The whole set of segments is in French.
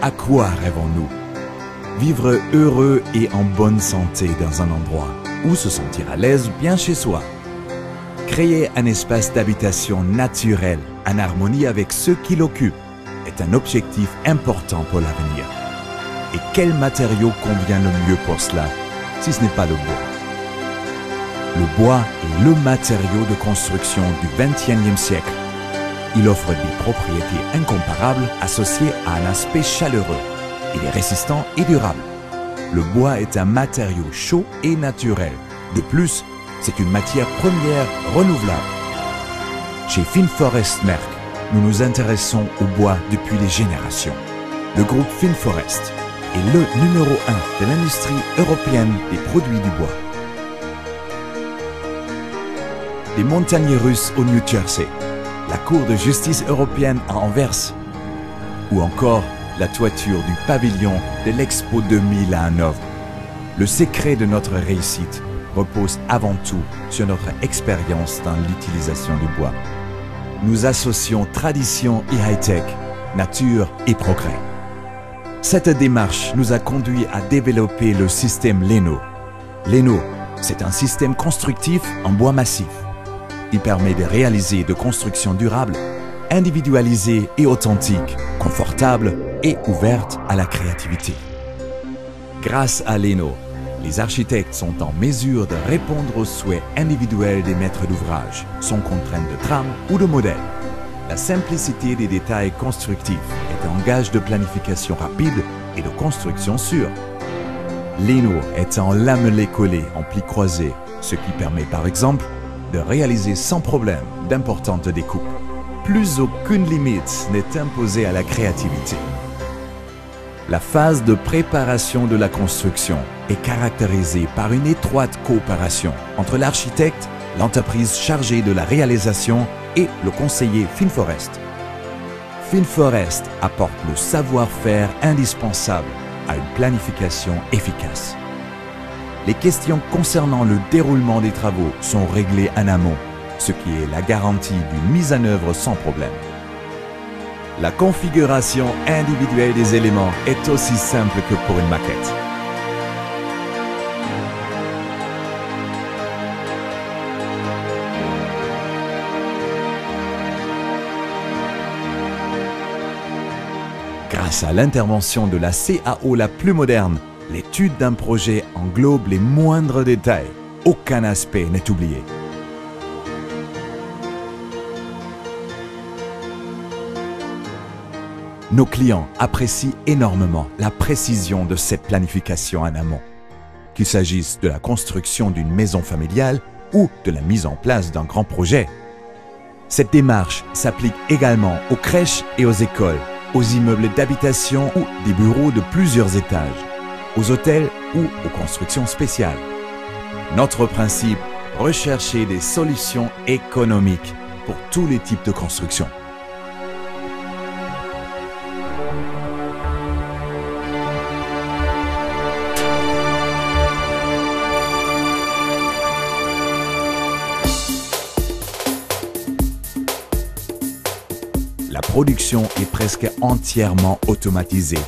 À quoi rêvons-nous? Vivre heureux et en bonne santé dans un endroit ou se sentir à l'aise bien chez soi. Créer un espace d'habitation naturel en harmonie avec ceux qui l'occupent est un objectif important pour l'avenir. Et quel matériau convient le mieux pour cela, si ce n'est pas le bois? Le bois est le matériau de construction du XXIe siècle. Il offre des propriétés incomparables associées à un aspect chaleureux. Il est résistant et durable. Le bois est un matériau chaud et naturel. De plus, c'est une matière première renouvelable. Chez Finnforest Merck, nous nous intéressons au bois depuis des générations. Le groupe Finnforest est le numéro 1 de l'industrie européenne des produits du bois. Les montagnes russes au New Jersey, la Cour de justice européenne à Anvers, ou encore la toiture du pavillon de l'Expo 2000 à Hanovre. Le secret de notre réussite repose avant tout sur notre expérience dans l'utilisation du bois. Nous associons tradition et high-tech, nature et progrès. Cette démarche nous a conduit à développer le système Leno. Leno, c'est un système constructif en bois massif. Il permet de réaliser de constructions durables, individualisées et authentiques, confortables et ouvertes à la créativité. Grâce à Leno, les architectes sont en mesure de répondre aux souhaits individuels des maîtres d'ouvrage, sans contrainte de trame ou de modèle. La simplicité des détails constructifs est un gage de planification rapide et de construction sûre. Leno est en lamelé collé en plis croisés, ce qui permet par exemple de réaliser sans problème d'importantes découpes. Plus aucune limite n'est imposée à la créativité. La phase de préparation de la construction est caractérisée par une étroite coopération entre l'architecte, l'entreprise chargée de la réalisation et le conseiller Finnforest. Finnforest apporte le savoir-faire indispensable à une planification efficace. Les questions concernant le déroulement des travaux sont réglées en amont, ce qui est la garantie d'une mise en œuvre sans problème. La configuration individuelle des éléments est aussi simple que pour une maquette. Grâce à l'intervention de la CAO la plus moderne, l'étude d'un projet englobe les moindres détails. Aucun aspect n'est oublié. Nos clients apprécient énormément la précision de cette planification en amont. Qu'il s'agisse de la construction d'une maison familiale ou de la mise en place d'un grand projet. Cette démarche s'applique également aux crèches et aux écoles, aux immeubles d'habitation ou des bureaux de plusieurs étages, aux hôtels ou aux constructions spéciales. Notre principe, rechercher des solutions économiques pour tous les types de construction. La production est presque entièrement automatisée.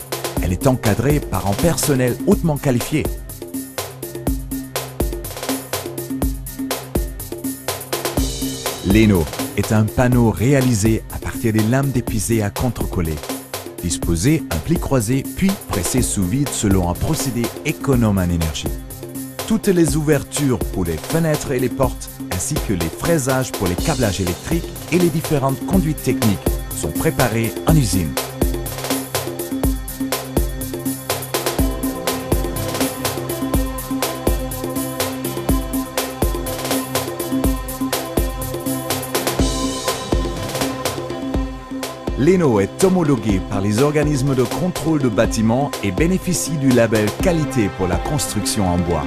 Elle est encadrée par un personnel hautement qualifié. Leno est un panneau réalisé à partir des lames d'épuisé à contre-coller, disposé en plis croisés puis pressé sous vide selon un procédé économe en énergie. Toutes les ouvertures pour les fenêtres et les portes, ainsi que les fraisages pour les câblages électriques et les différentes conduites techniques sont préparées en usine. Leno est homologué par les organismes de contrôle de bâtiments et bénéficie du label qualité pour la construction en bois.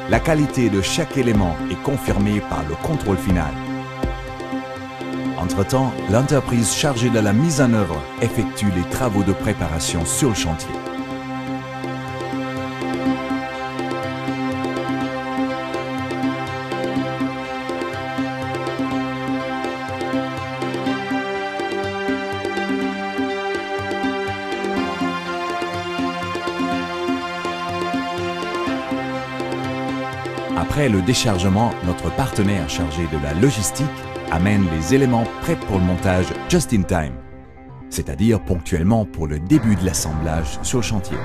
La qualité de chaque élément est confirmée par le contrôle final. Entre-temps, l'entreprise chargée de la mise en œuvre effectue les travaux de préparation sur le chantier. Après le déchargement, notre partenaire chargé de la logistique amène les éléments prêts pour le montage just in time, c'est-à-dire ponctuellement pour le début de l'assemblage sur le chantier.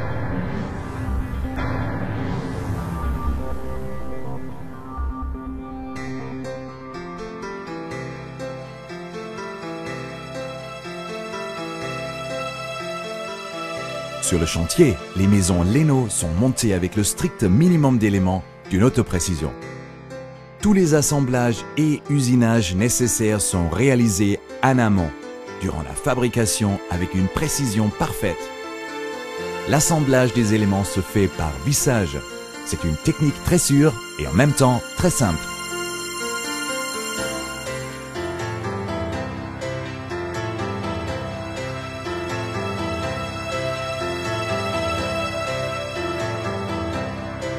Sur le chantier, les maisons Leno sont montées avec le strict minimum d'éléments d'une haute précision. Tous les assemblages et usinages nécessaires sont réalisés en amont, durant la fabrication avec une précision parfaite. L'assemblage des éléments se fait par vissage. C'est une technique très sûre et en même temps très simple.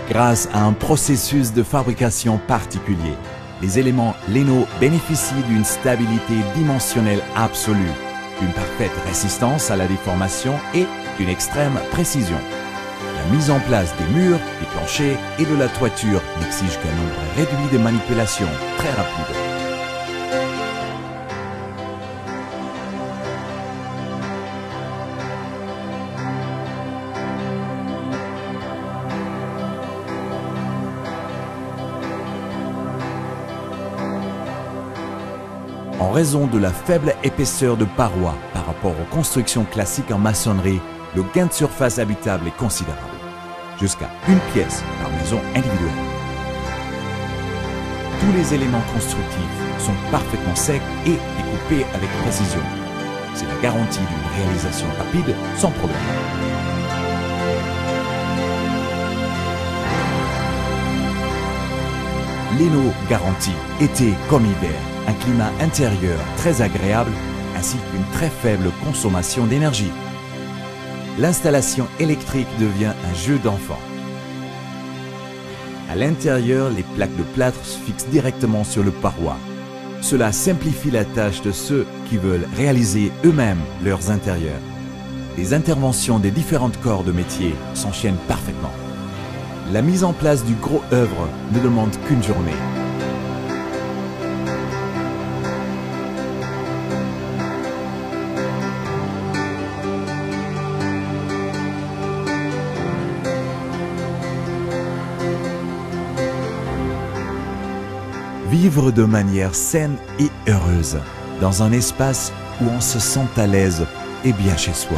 Grâce à un processus de fabrication particulier, les éléments Leno bénéficient d'une stabilité dimensionnelle absolue, d'une parfaite résistance à la déformation et d'une extrême précision. La mise en place des murs, des planchers et de la toiture n'exige qu'un nombre réduit de manipulations très rapides. En raison de la faible épaisseur de parois par rapport aux constructions classiques en maçonnerie, le gain de surface habitable est considérable, jusqu'à une pièce par maison individuelle. Tous les éléments constructifs sont parfaitement secs et découpés avec précision. C'est la garantie d'une réalisation rapide sans problème. Leno garantit, été comme hiver, un climat intérieur très agréable ainsi qu'une très faible consommation d'énergie. L'installation électrique devient un jeu d'enfant. À l'intérieur, les plaques de plâtre se fixent directement sur le paroi. Cela simplifie la tâche de ceux qui veulent réaliser eux-mêmes leurs intérieurs. Les interventions des différentes corps de métier s'enchaînent parfaitement. La mise en place du gros œuvre ne demande qu'une journée. Vivre de manière saine et heureuse, dans un espace où on se sent à l'aise et bien chez soi.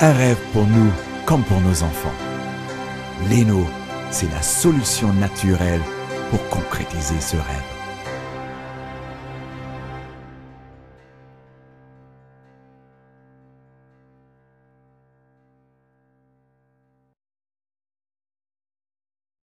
Un rêve pour nous comme pour nos enfants. Leno, c'est la solution naturelle pour concrétiser ce rêve.